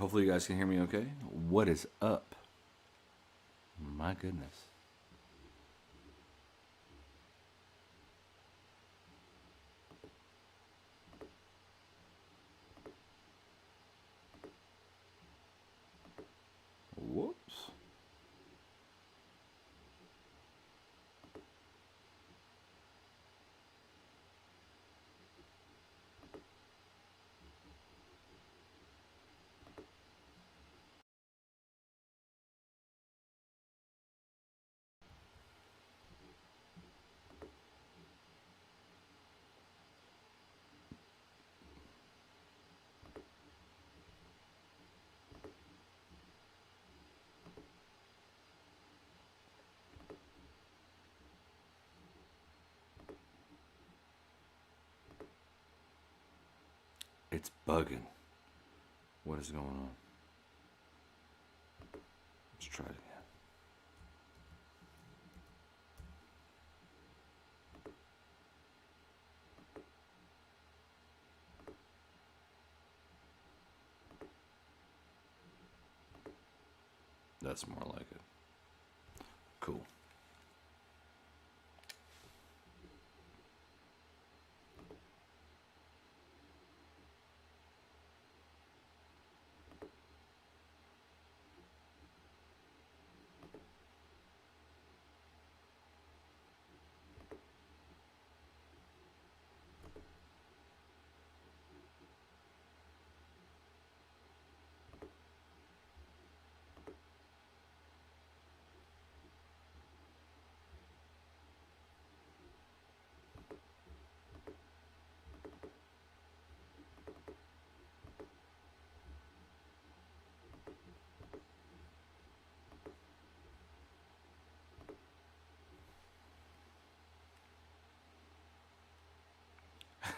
Hopefully you guys can hear me okay. What is up? My goodness. Whoops. It's bugging. What is going on? Let's try it again. That's more like it. Cool.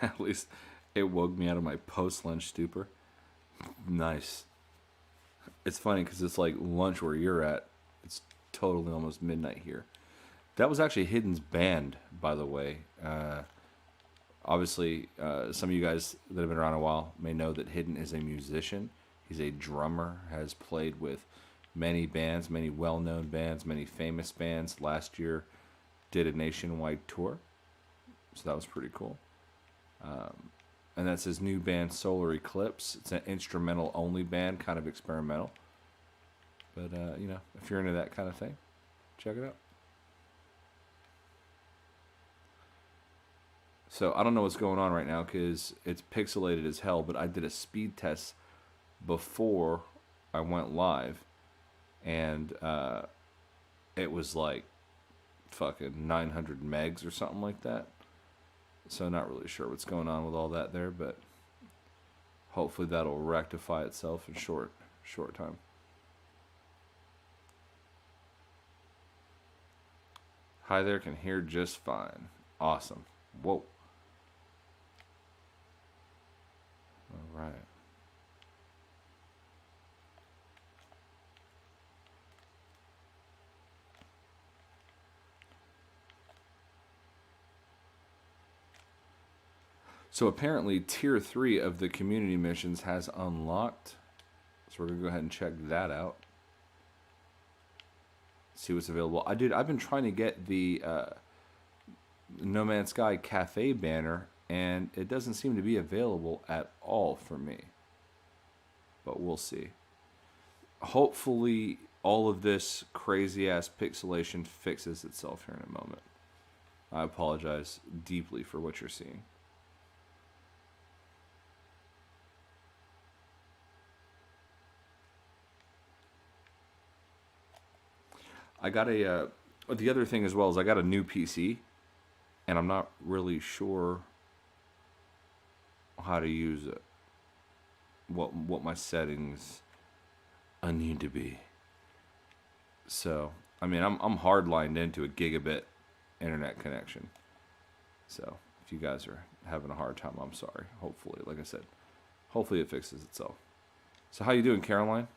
At least it woke me out of my post-lunch stupor. Nice. It's funny because it's like lunch where you're at. It's totally almost midnight here. That was actually Hidden's band, by the way. Obviously, some of you guys that have been around a while may know that Hidden is a musician. He's a drummer, has played with many bands, many well-known bands, many famous bands. Last year, did a nationwide tour. So that was pretty cool. And that's his new band, Solar Eclipse. It's an instrumental-only band, kind of experimental. But, you know, if you're into that kind of thing, check it out. So I don't know what's going on right now because it's pixelated as hell, but I did a speed test before I went live, and it was like fucking 900 megs or something like that. So not really sure what's going on with all that there, but hopefully that'll rectify itself in short time. Hi there, can hear just fine. Awesome. Whoa. All right. So apparently Tier 3 of the community missions has unlocked. So we're going to go ahead and check that out. See what's available. I've been trying to get the No Man's Sky Cafe banner, and it doesn't seem to be available at all for me. But we'll see. Hopefully all of this crazy-ass pixelation fixes itself here in a moment. I apologize deeply for what you're seeing. I got a, the other thing as well is I got a new PC, and I'm not really sure how to use it. What my settings I need to be. So, I mean, I'm hard lined into a gigabit internet connection. So, if you guys are having a hard time, I'm sorry. Hopefully, like I said, hopefully it fixes itself. So, how you doing, Caroline?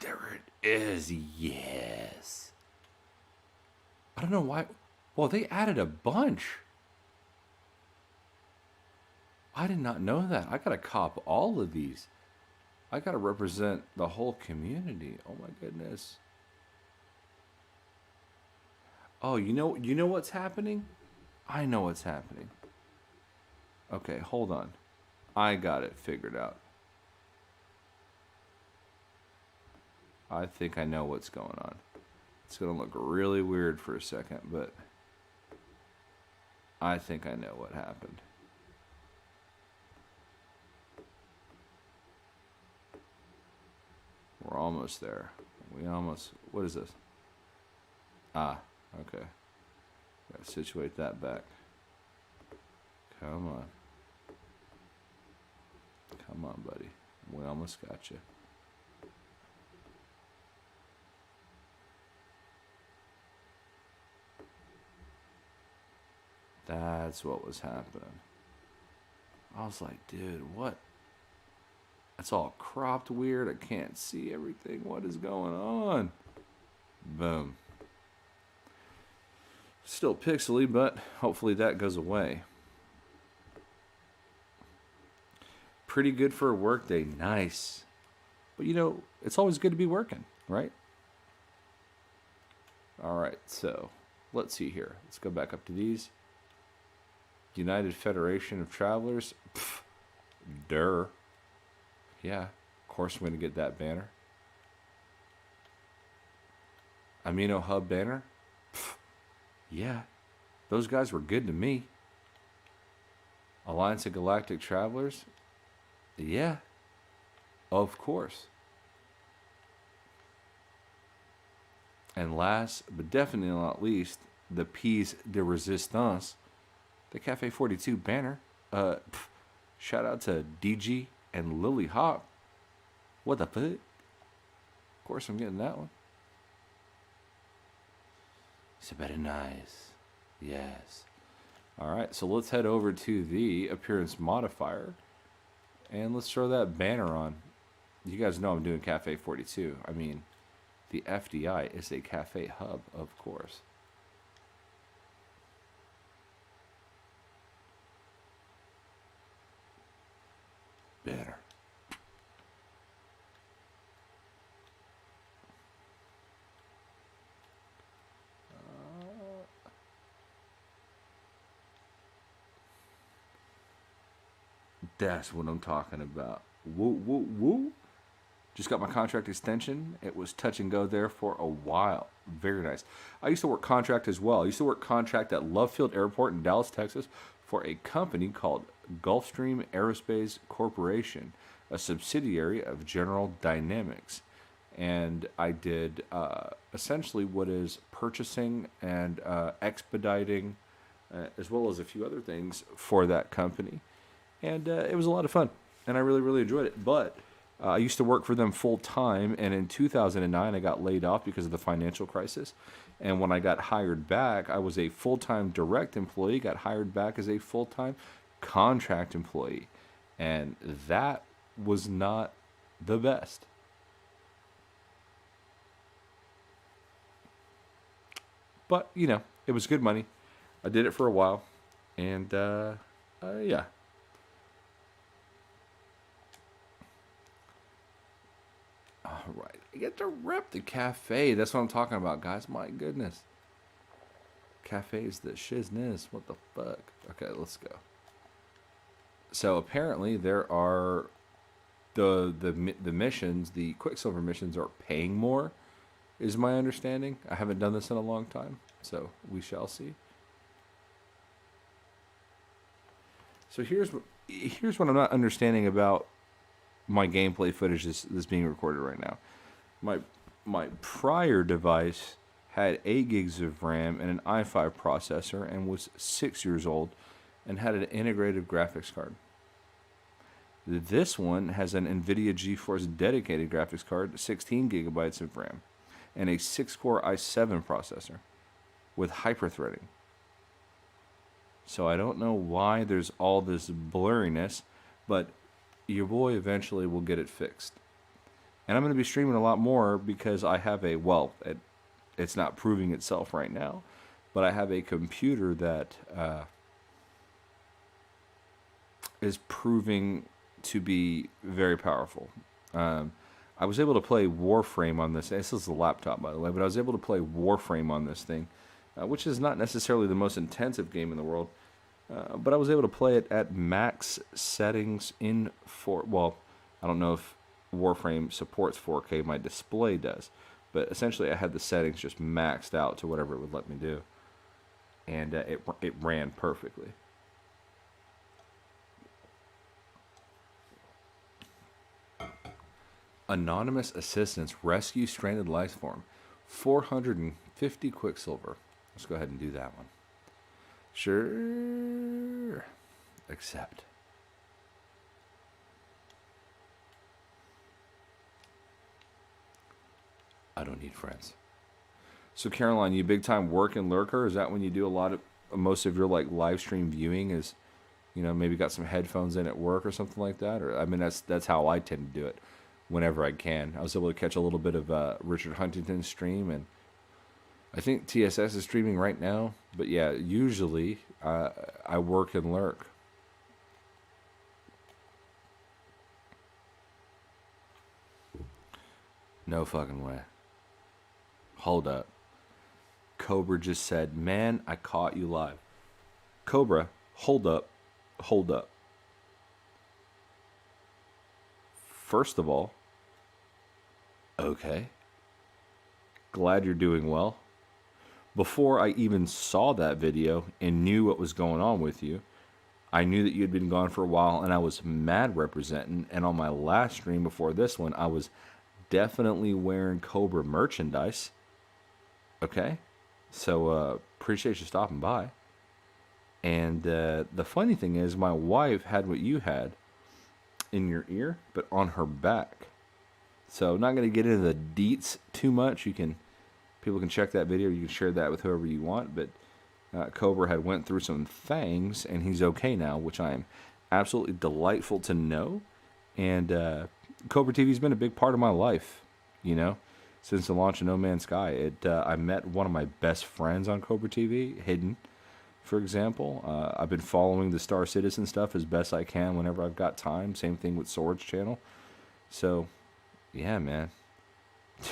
There it is, yes. I don't know why. Well, they added a bunch. I did not know that. I gotta cop all of these. I gotta represent the whole community. Oh my goodness. Oh, you know what's happening? I know what's happening. Okay, hold on. I got it figured out. I think I know what's going on. It's gonna look really weird for a second, but I think I know what happened. We're almost there. What is this? Ah, okay. Gotta situate that back. Come on. Come on, buddy. We almost got you. That's what was happening. I was like, dude, what? It's all cropped weird. I can't see everything. What is going on? Boom. Still pixely, but hopefully that goes away. Pretty good for a work day. Nice. But you know, it's always good to be working, right? All right, so let's see here. Let's go back up to these. United Federation of Travelers. Pff, durr. Yeah, of course I'm going to get that banner. Amino Hub banner. Pff, yeah, those guys were good to me. Alliance of Galactic Travelers. Yeah, of course. And last, but definitely not least, the Piece de Resistance, the Cafe 42 banner. Shout out to DG and Lily Hop. What the fuck? Of course I'm getting that one. It's very nice. Yes. Alright, so let's head over to the appearance modifier. And let's throw that banner on. You guys know I'm doing Cafe 42. I mean, the FDI is a cafe hub, of course. Banner. That's what I'm talking about. Woo, woo, woo. Just got my contract extension. It was touch and go there for a while. Very nice. I used to work contract as well. I used to work contract at Love Field Airport in Dallas, Texas for a company called Gulfstream Aerospace Corporation, a subsidiary of General Dynamics. And I did essentially what is purchasing and expediting, as well as a few other things for that company. And it was a lot of fun, and I really, really enjoyed it. But I used to work for them full time, and in 2009, I got laid off because of the financial crisis. And when I got hired back, I was a full-time direct employee, got hired back as a full-time contract employee. And that was not the best. But, you know, it was good money. I did it for a while, and yeah. All right, I get to rep the cafe. That's what I'm talking about, guys. My goodness. Cafe's the shizness. What the fuck? Okay, let's go. So apparently there are the missions, the Quicksilver missions are paying more, is my understanding. I haven't done this in a long time, so we shall see. So here's what I'm not understanding about my gameplay footage that's being recorded right now. My prior device had 8 gigs of RAM and an i5 processor and was 6 years old and had an integrated graphics card. This one has an NVIDIA GeForce dedicated graphics card, 16 gigabytes of RAM, and a 6-core i7 processor with hyperthreading. So I don't know why there's all this blurriness, but your boy eventually will get it fixed. And I'm going to be streaming a lot more because I have it's not proving itself right now, but I have a computer that is proving to be very powerful. I was able to play Warframe on this. This is a laptop, by the way, but I was able to play Warframe on this thing, which is not necessarily the most intensive game in the world. But I was able to play it at max settings well, I don't know if Warframe supports 4K. My display does. But essentially, I had the settings just maxed out to whatever it would let me do. And it ran perfectly. Anonymous Assistance Rescue Stranded Life Form. 450 Quicksilver. Let's go ahead and do that one. Sure. Accept. I don't need friends. So Caroline, you big time work and lurker? Is that when you do a lot of most of your like live stream viewing? Is maybe got some headphones in at work or something like that? Or I mean that's how I tend to do it whenever I can. I was able to catch a little bit of Richard Huntington's stream, and I think TSS is streaming right now. But yeah, usually I work and lurk. No fucking way. Hold up. Cobra just said, man, I caught you live. Cobra, hold up. Hold up. First of all, okay. Glad you're doing well. Before I even saw that video and knew what was going on with you, I knew that you had been gone for a while, and I was mad representing. And on my last stream before this one, I was definitely wearing Cobra merchandise. Okay? So, appreciate you stopping by. And the funny thing is, my wife had what you had in your ear, but on her back. So, not going to get into the deets too much. People can check that video. You can share that with whoever you want. But Cobra had went through some things, and he's okay now, which I am absolutely delightful to know. And CobraTV has been a big part of my life, since the launch of No Man's Sky. I met one of my best friends on CobraTV, Hidden, for example. I've been following the Star Citizen stuff as best I can whenever I've got time. Same thing with Sword's channel. So, yeah, man.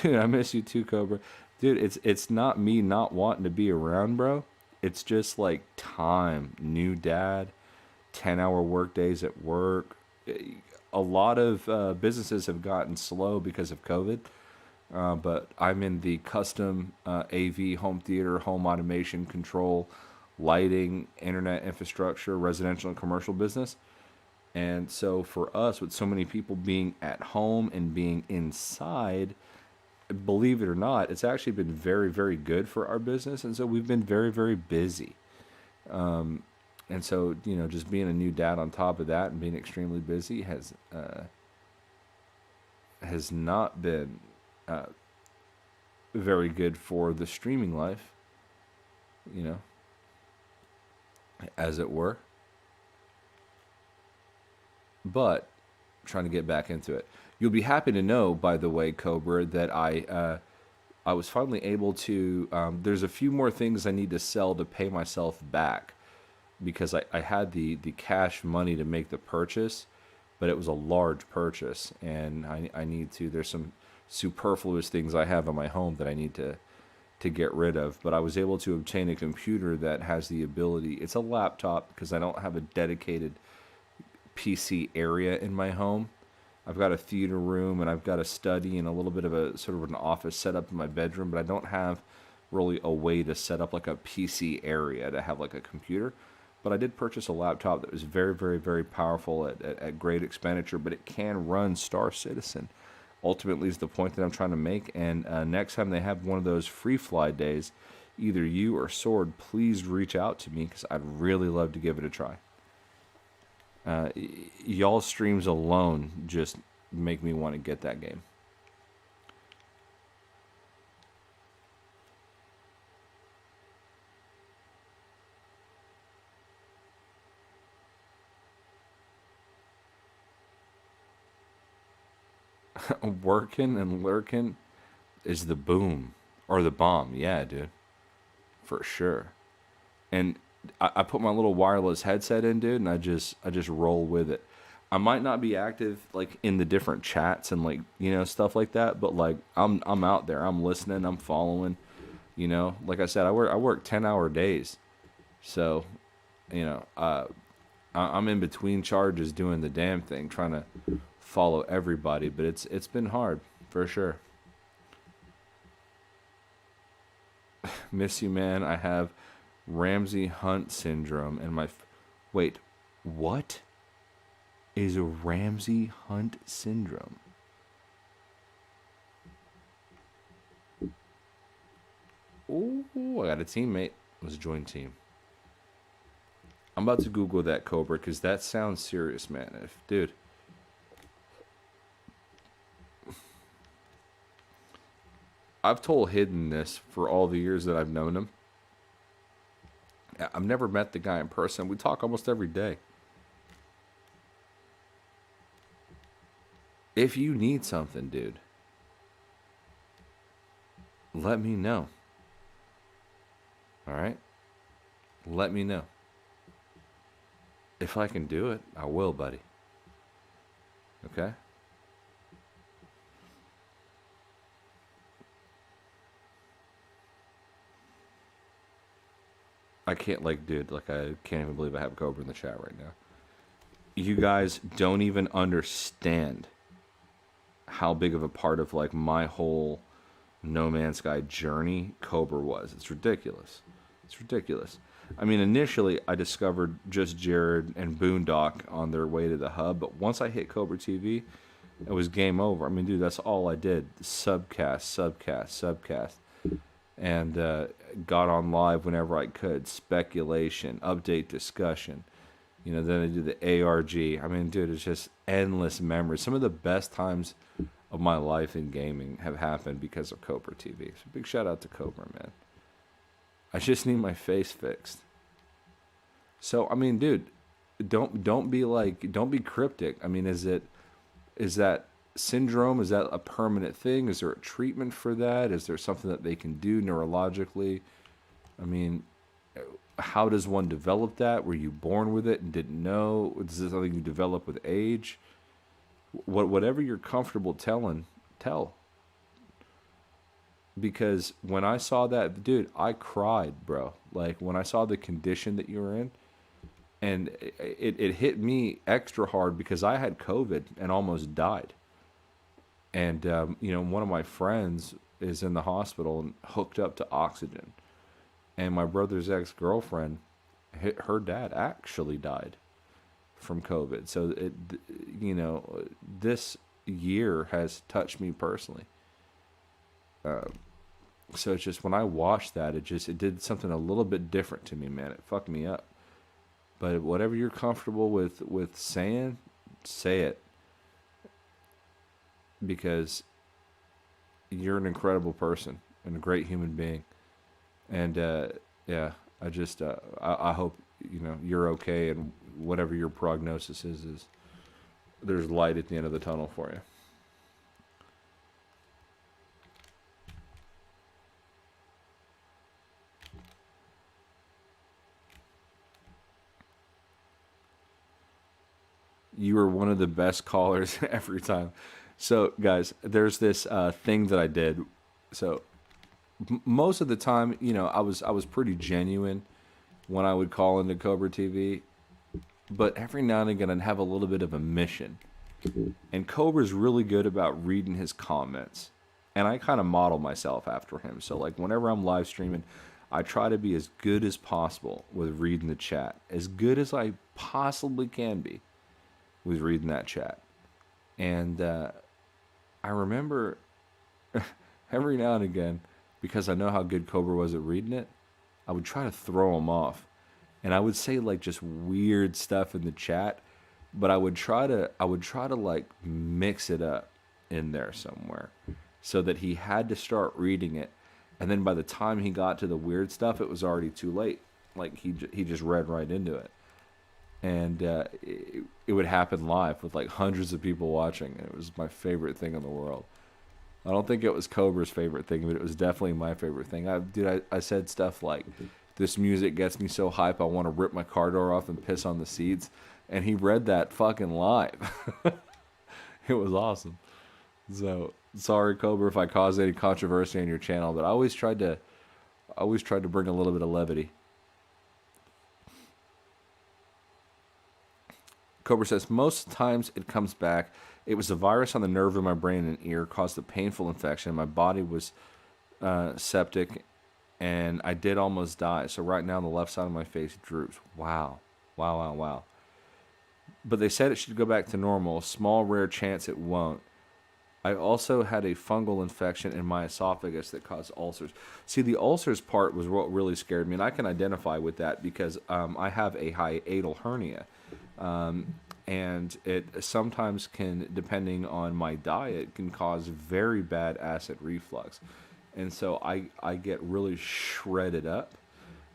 Dude, I miss you too, Cobra. Dude, it's not me not wanting to be around, bro. It's just like time. New dad, 10-hour work days at work. A lot of businesses have gotten slow because of COVID. But I'm in the custom AV, home theater, home automation, control, lighting, internet infrastructure, residential and commercial business. And so for us, with so many people being at home and being inside, believe it or not, it's actually been very, very good for our business. And so we've been very, very busy. And so, just being a new dad on top of that and being extremely busy has not been very good for the streaming life, as it were. But trying to get back into it. You'll be happy to know, by the way, Cobra, that I was finally able to. There's a few more things I need to sell to pay myself back, because I had the cash money to make the purchase, but it was a large purchase, and I need to. There's some superfluous things I have in my home that I need to get rid of. But I was able to obtain a computer that has the ability. It's a laptop because I don't have a dedicated PC area in my home. I've got a theater room and I've got a study and a little bit of a sort of an office set up in my bedroom, but I don't have really a way to set up like a PC area to have like a computer. But I did purchase a laptop that was very, very, very powerful at great expenditure, but it can run Star Citizen. Ultimately is the point that I'm trying to make. And next time they have one of those free fly days, either you or Sword, please reach out to me because I'd really love to give it a try. Y'all's streams alone just make me want to get that game. Working and lurking is the boom or the bomb. Yeah, dude, for sure. And I put my little wireless headset in, dude, and I just roll with it. I might not be active like in the different chats and like stuff like that, but like I'm out there. I'm listening. I'm following. Like I said, I work 10-hour days, so you know I'm in between charges doing the damn thing, trying to follow everybody. But it's been hard for sure. Miss you, man. I have Ramsey Hunt syndrome, and wait, what is a Ramsey Hunt syndrome? Ooh, I got a teammate. Let's join team. I'm about to Google that, Cobra, because that sounds serious, man. Dude, I've told Hidden this for all the years that I've known him. I've never met the guy in person. We talk almost every day. If you need something, dude, let me know. All right? Let me know. If I can do it, I will, buddy. Okay? I can't, dude, I can't even believe I have Cobra in the chat right now. You guys don't even understand how big of a part of, my whole No Man's Sky journey Cobra was. It's ridiculous. It's ridiculous. I mean, initially, I discovered just Jared and Boondock on their way to the hub, but once I hit CobraTV, it was game over. I mean, dude, that's all I did. Subcast. And got on live whenever I could. Speculation, update discussion. Then I did the ARG. I mean, dude, it's just endless memories. Some of the best times of my life in gaming have happened because of CobraTV. So big shout out to Cobra, man. I just need my face fixed. So, I mean, dude, don't be cryptic. I mean, is that syndrome, is that a permanent thing? Is there a treatment for that? Is there something that they can do neurologically? I mean, how does one develop that? Were you born with it and didn't know? Is this something you develop with age? Whatever you're comfortable telling, tell. Because when I saw that, dude, I cried, bro. Like, when I saw the condition that you were in, and it hit me extra hard because I had COVID and almost died. And, one of my friends is in the hospital and hooked up to oxygen. And my brother's ex-girlfriend, her dad actually died from COVID. So, this year has touched me personally. So it's just, when I watched that, it did something a little bit different to me, man. It fucked me up. But whatever you're comfortable with saying, say it. Because you're an incredible person and a great human being. And, yeah, I hope, you're okay, and whatever your prognosis is there's light at the end of the tunnel for you. You were one of the best callers every time. So, guys, there's this thing that I did. So, most of the time, I was pretty genuine when I would call into CobraTV. But every now and again, I'd have a little bit of a mission. And Cobra's really good about reading his comments. And I kind of model myself after him. So, whenever I'm live streaming, I try to be as good as possible with reading the chat. As good as I possibly can be with reading that chat. And I remember every now and again, because I know how good Cobra was at reading it, I would try to throw him off. And I would say just weird stuff in the chat, but I would try to mix it up in there somewhere so that he had to start reading it. And then by the time he got to the weird stuff, it was already too late. He just read right into it. and it would happen live with like hundreds of people watching. It was my favorite thing in the world. I don't think it was Cobra's favorite thing, but it was definitely my favorite thing. I said stuff like, "This music gets me so hype, I want to rip my car door off and piss on the seats," and he read that fucking live. It was awesome. So sorry, Cobra, if I caused any controversy on your channel, but I always tried to bring a little bit of levity. Cobra says, most times it comes back. It was a virus on the nerve in my brain and ear, caused a painful infection. My body was septic, and I did almost die. So right now the left side of my face droops. Wow. Wow, wow, wow. But they said it should go back to normal. Small, rare chance it won't. I also had a fungal infection in my esophagus that caused ulcers. See, the ulcers part was what really scared me, and I can identify with that because I have a hiatal hernia. And it sometimes can, depending on my diet, can cause very bad acid reflux. And so I get really shredded up.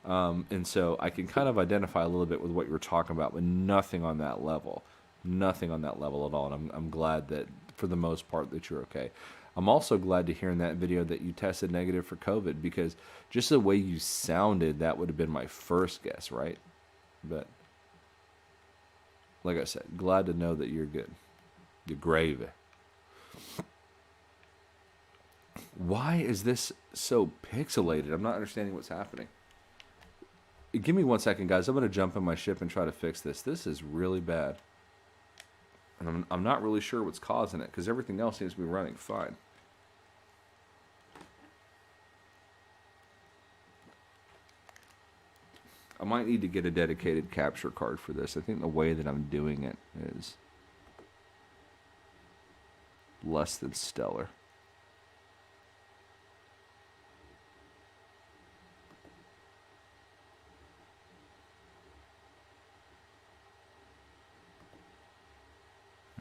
And so I can kind of identify a little bit with what you were talking about, but nothing on that level. Nothing on that level at all. And I'm glad that, for the most part, that you're okay. I'm also glad to hear in that video that you tested negative for COVID, because just the way you sounded, that would have been my first guess, right? But like I said, glad to know that you're good. You're gravy. Why is this so pixelated? I'm not understanding what's happening. Give me 1 second, guys. I'm going to jump in my ship and try to fix this. This is really bad. And I'm not really sure what's causing it, because everything else seems to be running fine. I might need to get a dedicated capture card for this. I think the way that I'm doing it is less than stellar.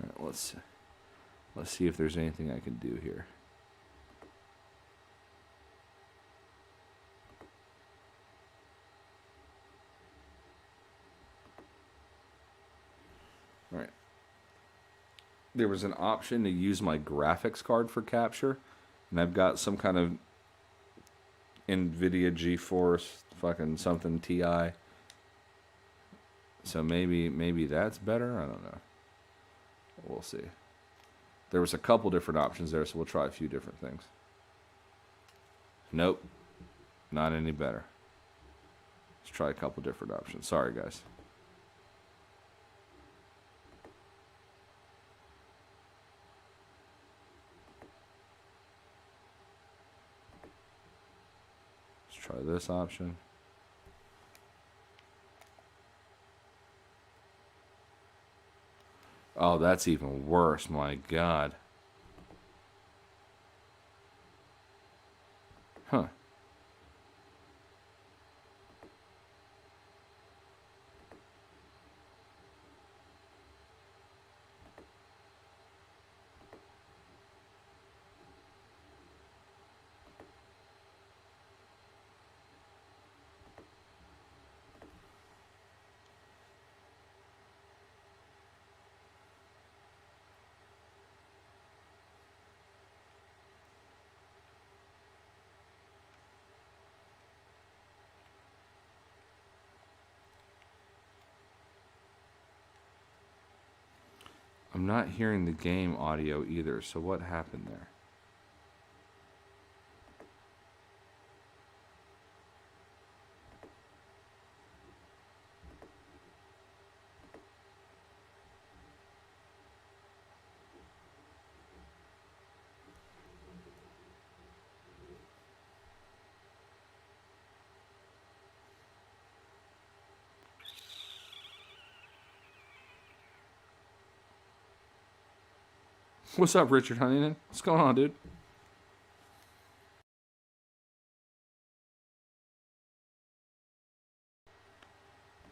All right, let's see if there's anything I can do here. All right. There was an option to use my graphics card for capture, and I've got some kind of NVIDIA GeForce fucking something Ti. So maybe that's better. I don't know. We'll see. There was a couple different options there, so we'll try a few different things. Nope. Not any better. Let's try a couple different options. Sorry, guys. Let's try this option. Oh, that's even worse. My God. Huh. I'm not hearing the game audio either, so what happened there? What's up, Richard Huntington? What's going on, dude?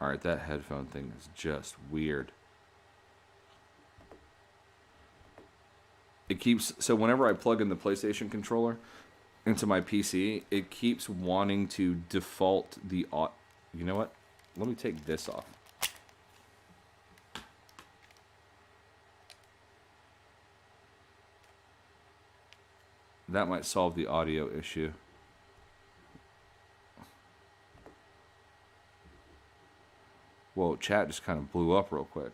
Alright, that headphone thing is just weird. It keeps... So whenever I plug in the PlayStation controller into my PC, it keeps wanting to default the... You know what? Let me take this off. That might solve the audio issue. Whoa, chat just kind of blew up real quick.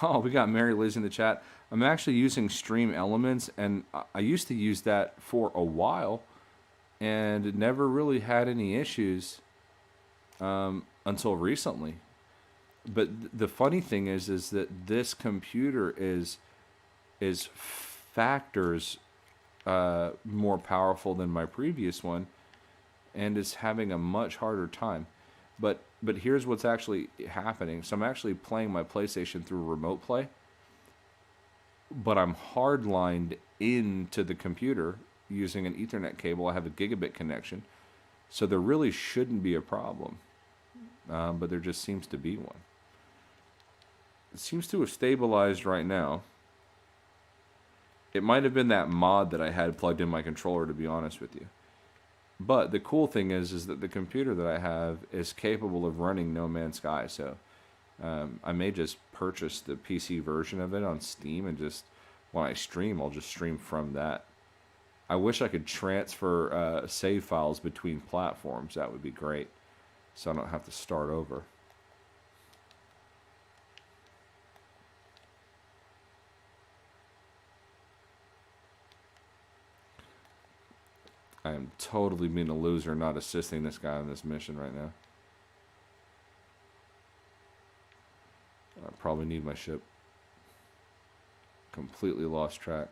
Oh, we got Mary Liz in the chat. I'm actually using Stream Elements, and I used to use that for a while, and never really had any issues until recently. But the funny thing is that this computer is factors more powerful than my previous one, and is having a much harder time. But here's what's actually happening. So I'm actually playing my PlayStation through remote play, but I'm hardlined into the computer using an Ethernet cable. I have a gigabit connection, so there really shouldn't be a problem, but there just seems to be one. It seems to have stabilized right now. It might have been that mod that I had plugged in my controller, to be honest with you. But the cool thing is that the computer that I have is capable of running No Man's Sky. So I may just purchase the PC version of it on Steam, and just when I stream, I'll just stream from that. I wish I could transfer save files between platforms. That would be great, so I don't have to start over. I am totally being a loser not assisting this guy on this mission right now. I probably need my ship. Completely lost track.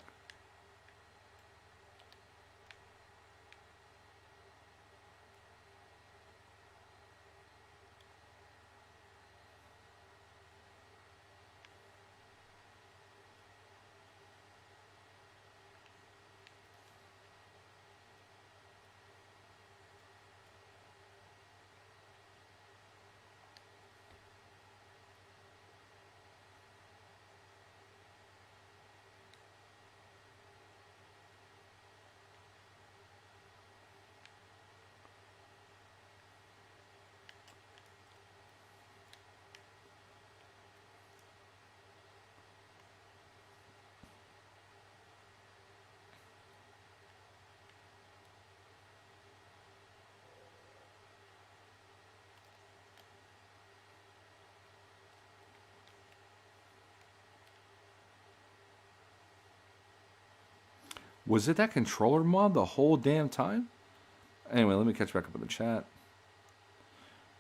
Was it that controller mod the whole damn time? Anyway, let me catch back up in the chat.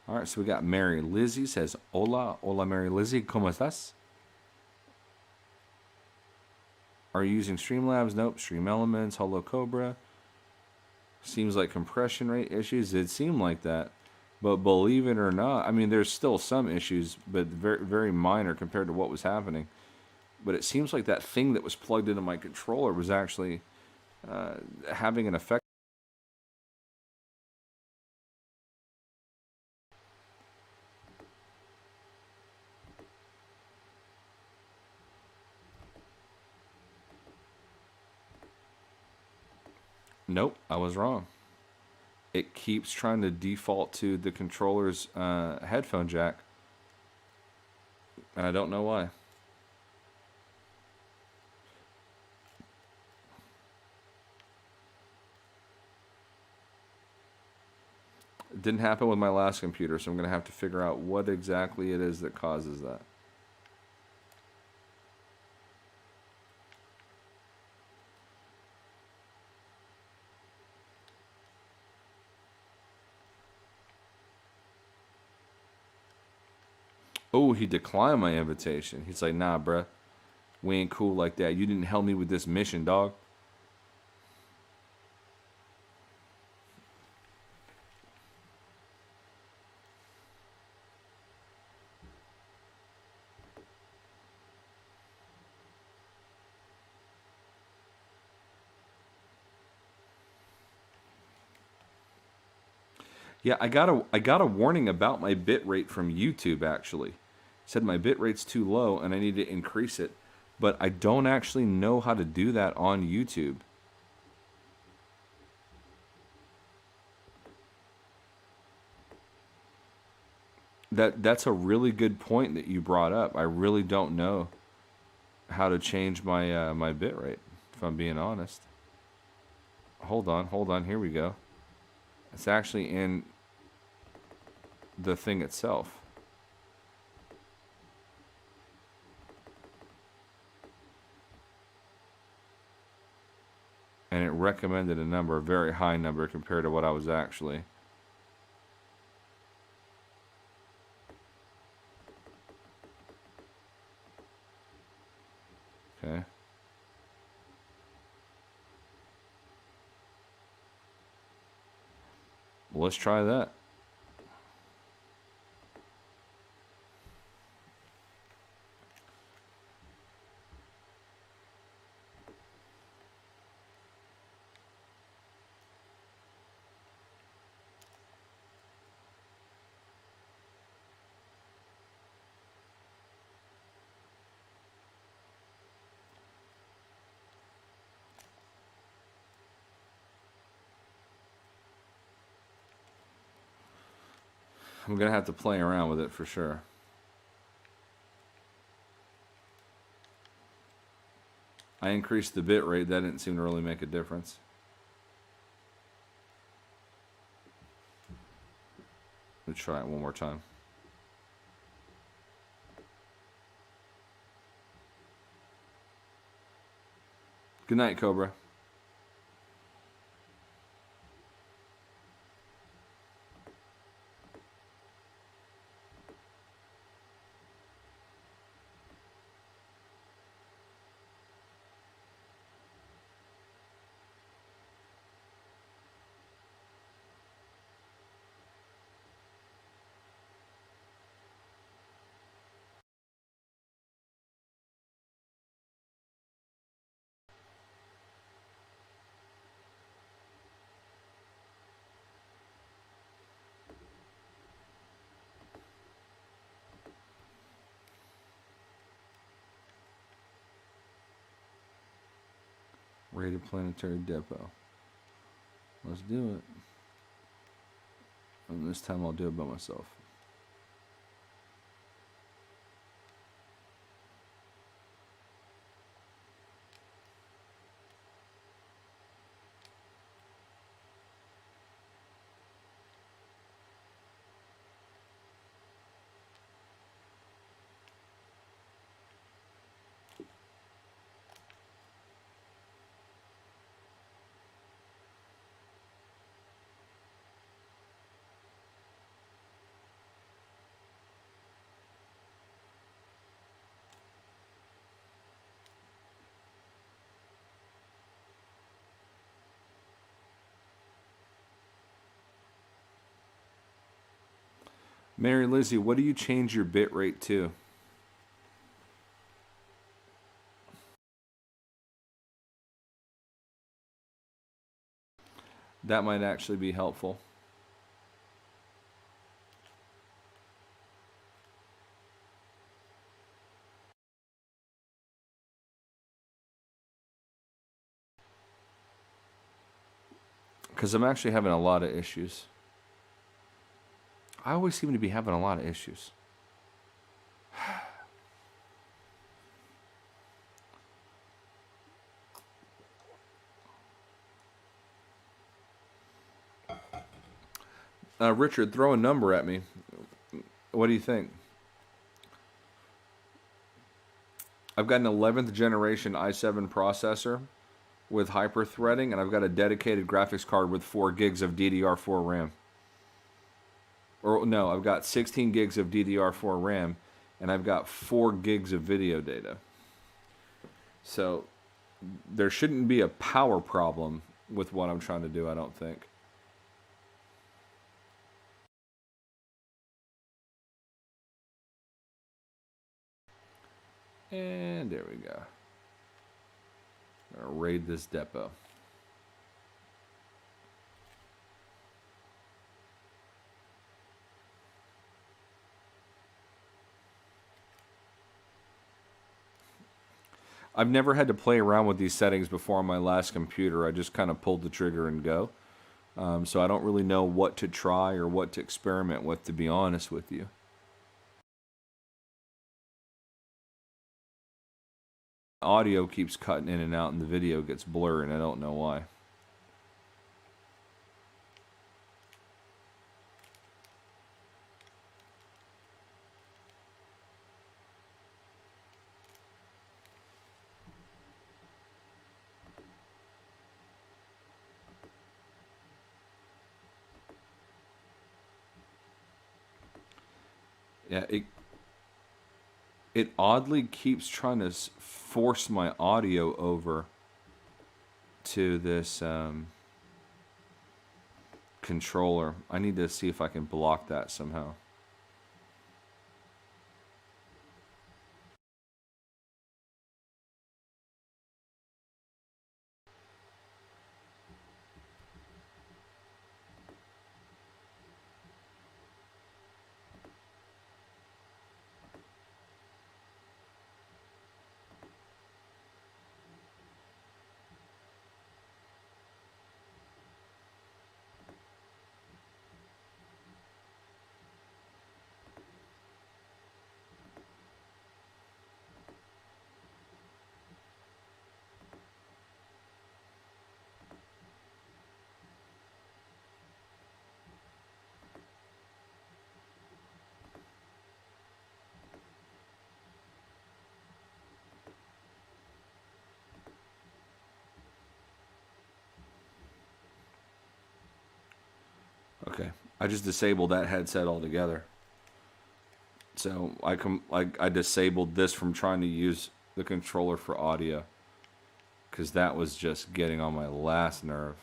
All right, so we got Mary Lizzie says, Hola, hola Mary Lizzie, ¿cómo estás? Are you using Streamlabs? Nope. Stream Elements, Hello Cobra. Seems like compression rate issues. It seemed like that. But believe it or not, I mean, there's still some issues, but very, very minor compared to what was happening. But it seems like that thing that was plugged into my controller was actually having an effect. Nope, I was wrong. It keeps trying to default to the controller's headphone jack, and I don't know why. It didn't happen with my last computer, so I'm going to have to figure out what exactly it is that causes that. Oh, he declined my invitation. He's like, nah, bruh. We ain't cool like that. You didn't help me with this mission, dog. Yeah, I got a warning about my bit rate from YouTube, actually. It said my bit rate's too low and I need to increase it. But I don't actually know how to do that on YouTube. That's a really good point that you brought up. I really don't know how to change my my bit rate. if I'm being honest. Hold on, here we go. It's actually in the thing itself. And it recommended a number, a very high number compared to what I was actually. Okay. Well, let's try that. I'm going to have to play around with it for sure. I increased the bit rate. That didn't seem to really make a difference. Let's try it one more time. Good night, Cobra. Rated planetary depot. Let's do it. And this time I'll do it by myself. Mary Lizzie, what do you change your bit rate to? That might actually be helpful. Because I'm actually having a lot of issues. I always seem to be having a lot of issues. Richard, throw a number at me. What do you think? I've got an 11th generation i7 processor with hyper-threading, and I've got a dedicated graphics card with 4 gigs of DDR4 RAM. Or no, I've got 16 gigs of DDR4 RAM, and I've got 4 gigs of video data. So there shouldn't be a power problem with what I'm trying to do, I don't think. And there we go. I'm gonna raid this depot. I've never had to play around with these settings before on my last computer. I just kind of pulled the trigger and go. So I don't really know what to try or what to experiment with, to be honest with you. audio keeps cutting in and out and the video gets blurry, and I don't know why. Yeah, it oddly keeps trying to force my audio over to this controller. I need to see if I can block that somehow. Okay, I just disabled that headset altogether. So I disabled this from trying to use the controller for audio, because that was just getting on my last nerve.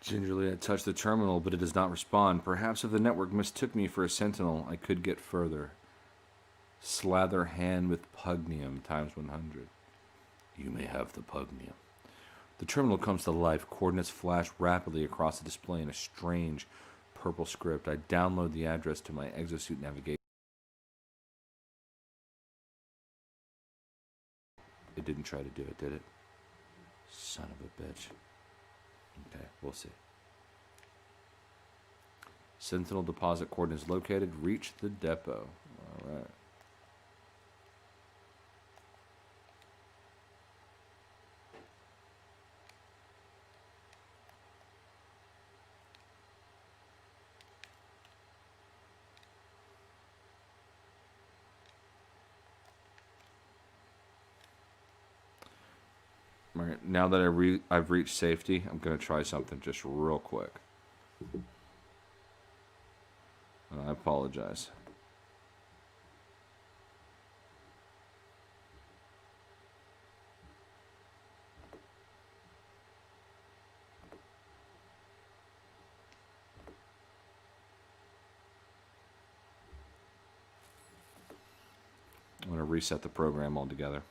Gingerly, I touch the terminal, but it does not respond. Perhaps if the network mistook me for a sentinel, I could get further. Slather hand with pugnium times 100. You may have the pugnium. The terminal comes to life. Coordinates flash rapidly across the display in a strange purple script. I download the address to my exosuit navigation. It didn't try to do it, did it? Son of a bitch. Okay, we'll see. Sentinel deposit coordinates located. Reach the depot. All right. All right, now that I've reached safety, I'm going to try something just real quick. And I apologize. I'm going to reset the program altogether.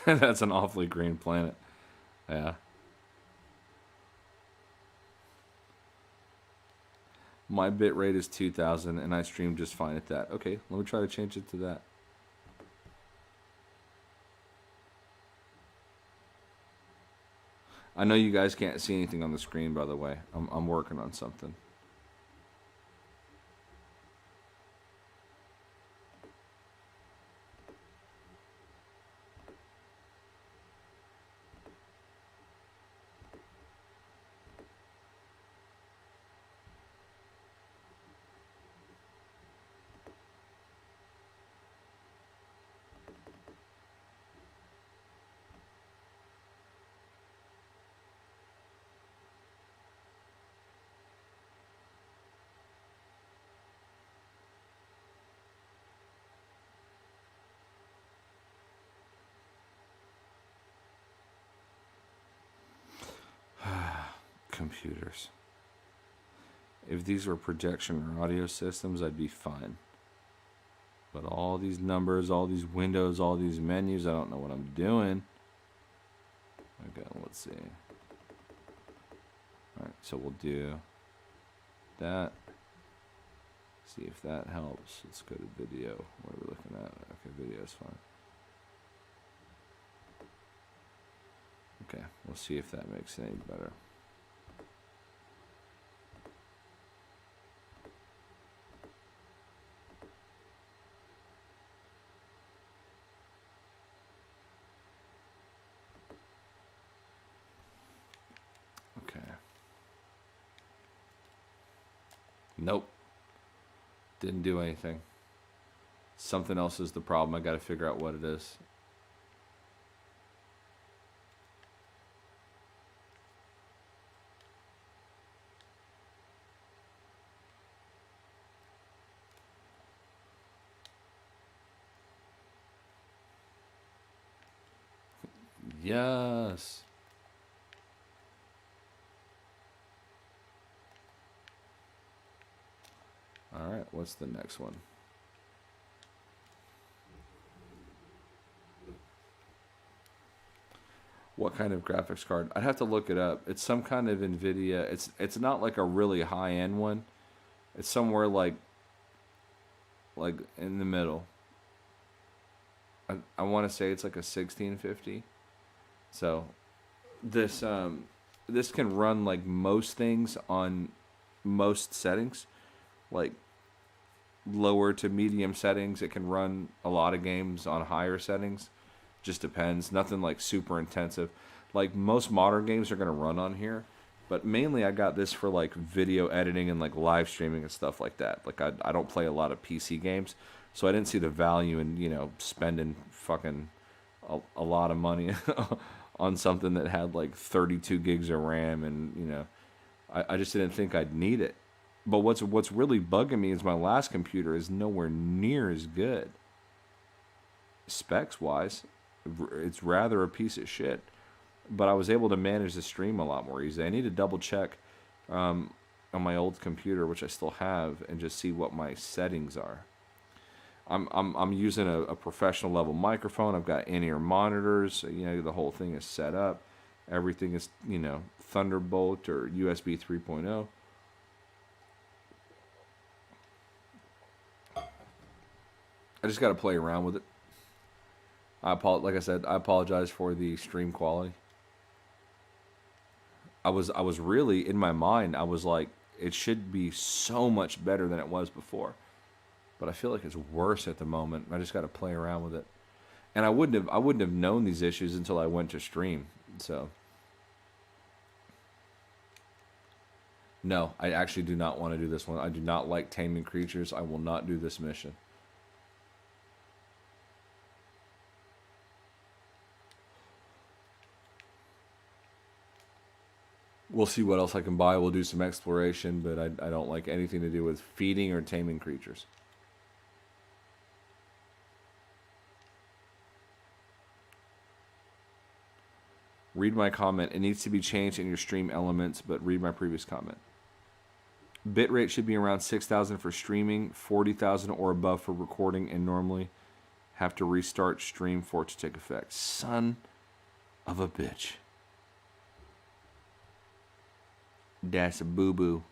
That's an awfully green planet. Yeah. My bit rate is 2,000 and I stream just fine at that. Okay, let me try to change it to that. I know you guys can't see anything on the screen, by the way. I'm working on something. Computers. If these were projection or audio systems, I'd be fine. But all these numbers, all these windows, all these menus, I don't know what I'm doing. Okay, let's see. Alright, so we'll do that. See if that helps. Let's go to video. What are we looking at? Okay, video is fine. Okay, we'll see if that makes it any better. Nope. Didn't do anything. Something else is the problem. I got to figure out what it is. Yes. All right, what's the next one? What kind of graphics card? I'd have to look it up. It's some kind of NVIDIA. It's not like a really high-end one. It's somewhere like in the middle. I want to say it's like a 1650. So this can run like most things on most settings. Like lower to medium settings. It can run a lot of games on higher settings. Just depends. Nothing like super intensive. Like most modern games are going to run on here, but mainly I got this for like video editing and like live streaming and stuff like that. Like I don't play a lot of PC games, so I didn't see the value in, you know, spending fucking a lot of money on something that had like 32 gigs of RAM, and you know, I just didn't think I'd need it. But what's really bugging me is my last computer is nowhere near as good. Specs wise, it's rather a piece of shit. But I was able to manage the stream a lot more easy. I need to double check on my old computer, which I still have, and just see what my settings are. I'm using a professional level microphone. I've got in-ear monitors. You know, the whole thing is set up. Everything is, you know, Thunderbolt or USB 3.0. I just got to play around with it. Like I said, I apologize for the stream quality. I was really, in my mind, I was like, it should be so much better than it was before. But I feel like it's worse at the moment. I just got to play around with it. And I wouldn't have known these issues until I went to stream. So no, I actually do not want to do this one. I do not like taming creatures. I will not do this mission. We'll see what else I can buy. We'll do some exploration, but I don't like anything to do with feeding or taming creatures. Read my comment. It needs to be changed in your stream elements, but read my previous comment. Bitrate should be around 6,000 for streaming, 40,000 or above for recording, and normally have to restart stream for it to take effect. Son of a bitch. That's a boo-boo.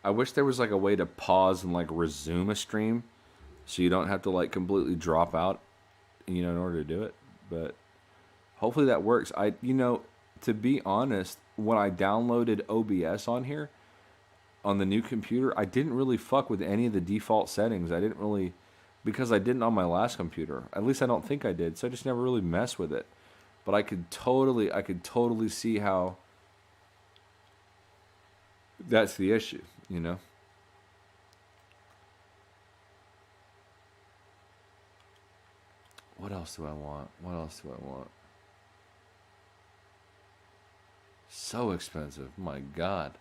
I wish there was like a way to pause and like resume a stream so you don't have to like completely drop out, you know, in order to do it. But hopefully that works. You know, to be honest, when I downloaded OBS on here, on the new computer, I didn't really fuck with any of the default settings. I didn't really, because I didn't on my last computer. At least I don't think I did. So I just never really messed with it. But I could totally see how that's the issue, you know? What else do I want? What else do I want? So expensive. My God.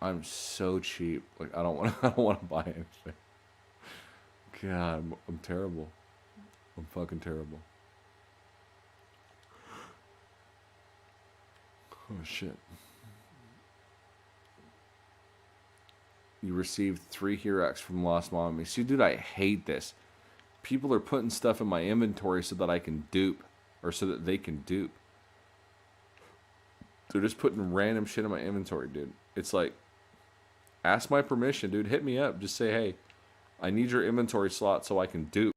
I'm so cheap. Like I don't want to buy anything. God, I'm terrible. I'm fucking terrible. Oh shit. You received 3 Hirax from Lost Mommy. See, dude, I hate this. People are putting stuff in my inventory so that I can dupe, or so that they can dupe. They're just putting random shit in my inventory, dude. It's like, ask my permission, dude. Hit me up. Just say, hey, I need your inventory slot so I can dupe.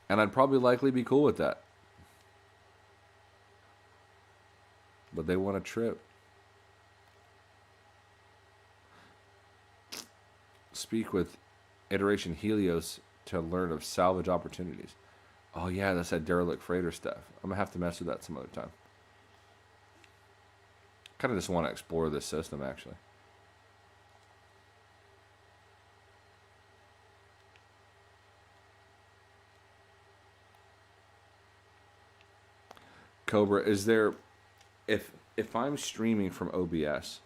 And I'd probably likely be cool with that. But they want a trip. Speak with Iteration Helios to learn of salvage opportunities. Oh yeah, that's that derelict freighter stuff. I'm gonna have to mess with that some other time. Kind of just want to explore this system, actually. Cobra, is there, if I'm streaming from OBS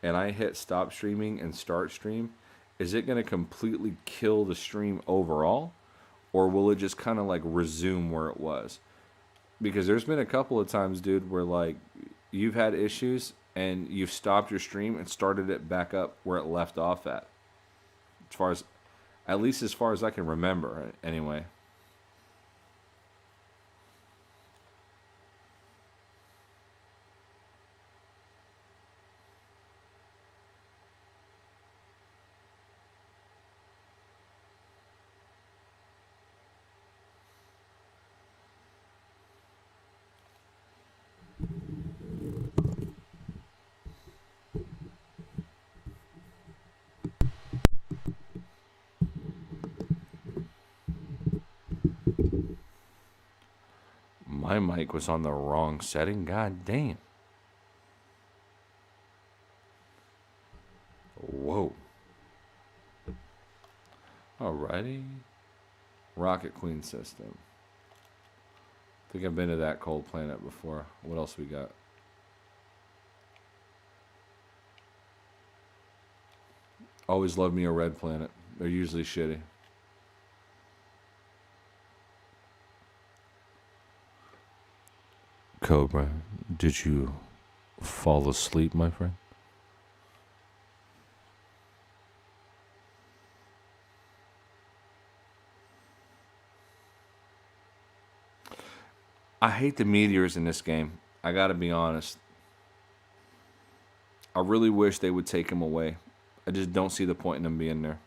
and I hit stop streaming and start stream, is it going to completely kill the stream overall, or will it just kind of like resume where it was? Because there's been a couple of times, dude, where like you've had issues and you've stopped your stream and started it back up where it left off at. As far as, at least as far as I can remember, anyway. My mic was on the wrong setting. God damn. Whoa. Alrighty. Rocket Queen system. I think I've been to that cold planet before. What else we got? Always love me a red planet. They're usually shitty. Cobra, did you fall asleep, my friend? I hate the meteors in this game. I gotta be honest. I really wish they would take them away. I just don't see the point in them being there.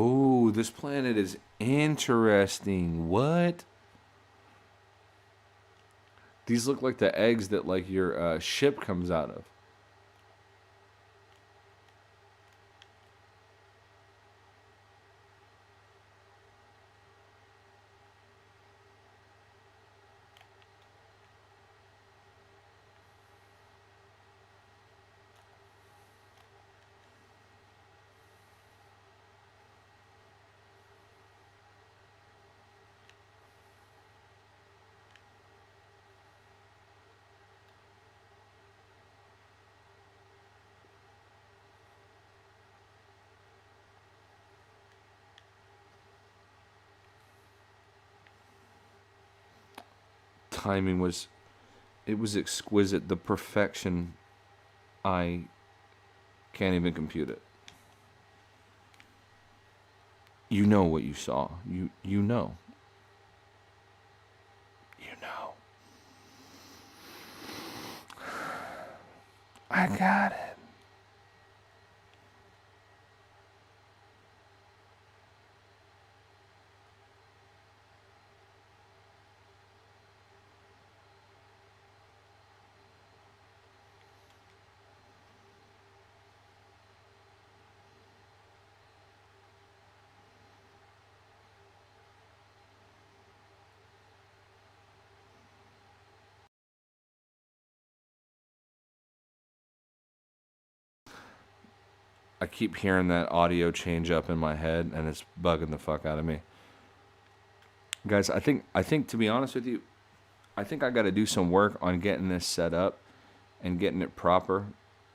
Oh, this planet is interesting. What? These look like the eggs that like your ship comes out of. Timing was, it was exquisite. The perfection, I can't even compute it. You know what you saw. You know. You know. I got it. I keep hearing that audio change up in my head, and it's bugging the fuck out of me. Guys, I think to be honest with you, I think I got to do some work on getting this set up and getting it proper.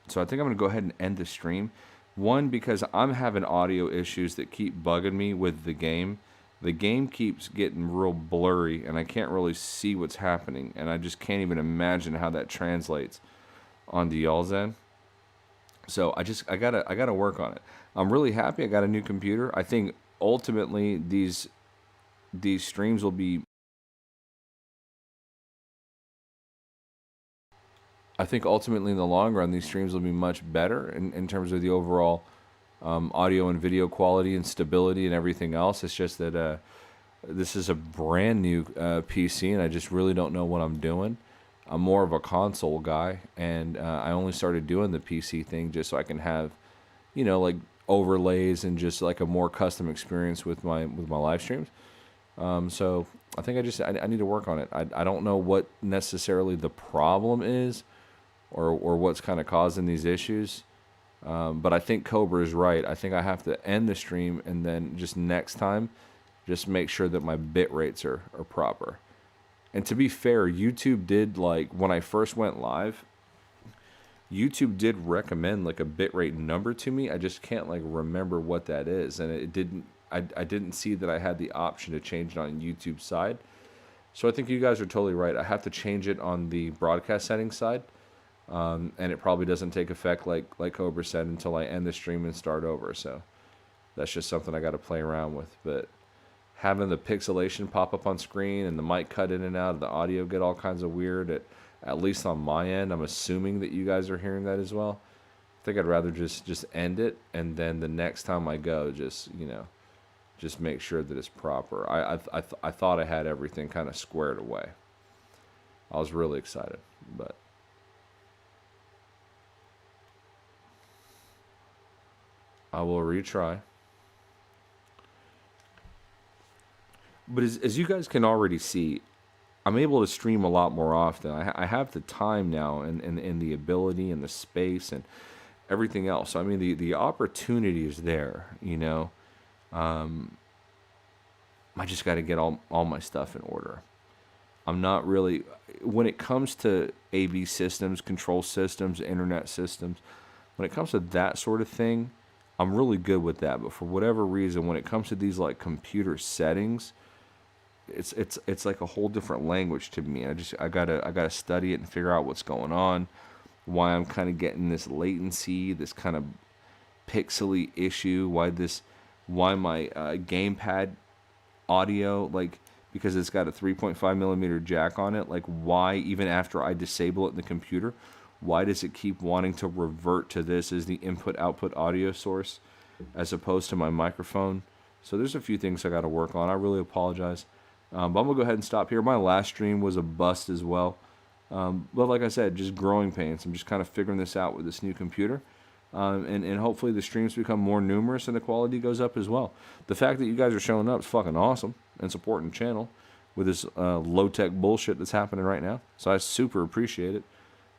So I think I'm going to go ahead and end the stream. One, because I'm having audio issues that keep bugging me with the game. The game keeps getting real blurry, and I can't really see what's happening, and I just can't even imagine how that translates onto y'all's end. So I gotta work on it. I'm really happy I got a new computer. I think ultimately these streams will be I think ultimately in the long run, these streams will be much better in terms of the overall audio and video quality and stability and everything else. It's just that this is a brand new PC, and I just really don't know what I'm doing. I'm more of a console guy, and I only started doing the PC thing just so I can have, like overlays and just like a more custom experience with my live streams. So I think I need to work on it. I don't know what necessarily the problem is, or what's kind of causing these issues. But I think Cobra is right. I think I have to end the stream and then just next time, just make sure that my bit rates are proper. And to be fair, YouTube did, like, when I first went live, YouTube did recommend like a bitrate number to me. I just can't like remember what that is, and it didn't. I didn't see that I had the option to change it on YouTube's side. So I think you guys are totally right. I have to change it on the broadcast settings side, and it probably doesn't take effect like Cobra said until I end the stream and start over. So that's just something I got to play around with. But having the pixelation pop up on screen and the mic cut in and out, the audio get all kinds of weird. At least on my end, I'm assuming that you guys are hearing that as well. I think I'd rather just end it, and then the next time I go, just make sure that it's proper. I thought I had everything kind of squared away. I was really excited, but I will retry. But as you guys can already see, I'm able to stream a lot more often. I have the time now and the ability and the space and everything else. So, I mean, the opportunity is there, I just got to get all my stuff in order. I'm not really, when it comes to AV systems, control systems, internet systems, when it comes to that sort of thing, I'm really good with that. But for whatever reason, when it comes to these like computer settings, it's like a whole different language to me. I gotta study it and figure out what's going on, why I'm kind of getting this latency, this kind of pixely issue, why my gamepad audio, like, because it's got a 3.5 millimeter jack on it, like why even after I disable it in the computer, why does it keep wanting to revert to this as the input output audio source as opposed to my microphone? So there's a few things I got to work on. I really apologize. But I'm going to go ahead and stop here. My last stream was a bust as well. But like I said, just growing pains. I'm just kind of figuring this out with this new computer. And hopefully the streams become more numerous and the quality goes up as well. The fact that you guys are showing up is fucking awesome and supporting the channel with this low-tech bullshit that's happening right now. So I super appreciate it.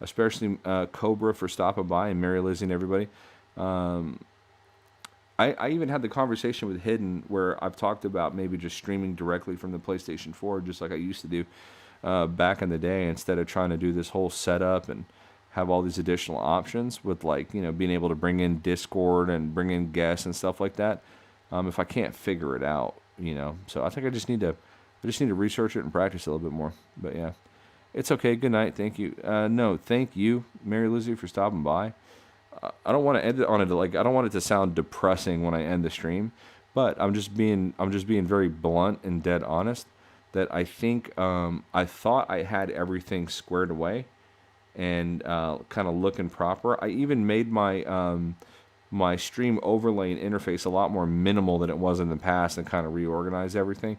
Especially Cobra for stopping by, and Mary Lizzie and everybody. I even had the conversation with Hidden where I've talked about maybe just streaming directly from the PlayStation 4 just like I used to do back in the day, instead of trying to do this whole setup and have all these additional options with, like, being able to bring in Discord and bring in guests and stuff like that. If I can't figure it out, So I think I just need to research it and practice a little bit more. But yeah, it's okay. Good night. Thank you. No, thank you, Mary Lizzie, for stopping by. I don't want to end it on it I don't want it to sound depressing when I end the stream, but I'm just being very blunt and dead honest that I think I thought I had everything squared away and kind of looking proper. I even made my my stream overlay and interface a lot more minimal than it was in the past and kind of reorganized everything.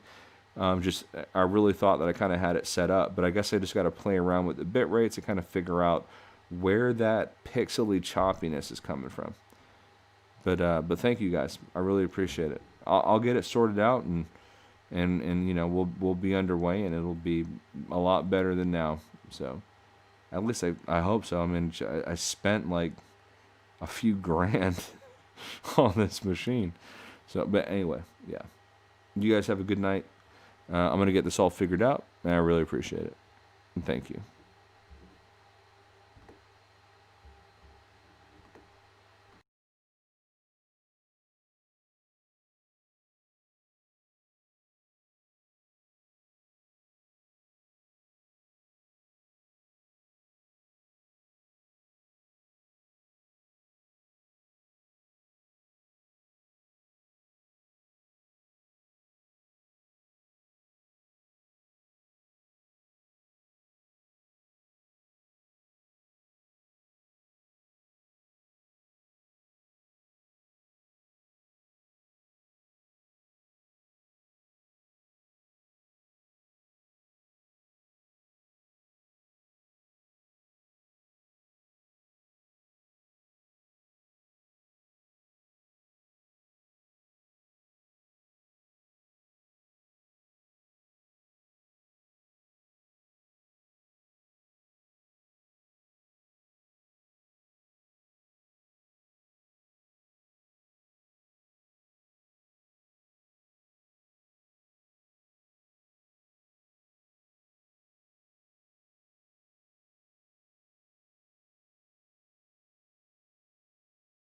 I really thought that I kind of had it set up, but I guess I just got to play around with the bit rates and kind of figure out where that pixely choppiness is coming from. But thank you guys. I really appreciate it. I'll get it sorted out and we'll be underway, and it'll be a lot better than now. So at least I hope so. I mean, I spent like a few grand on this machine. So, but anyway, yeah. You guys have a good night. I'm going to get this all figured out, and I really appreciate it. And thank you.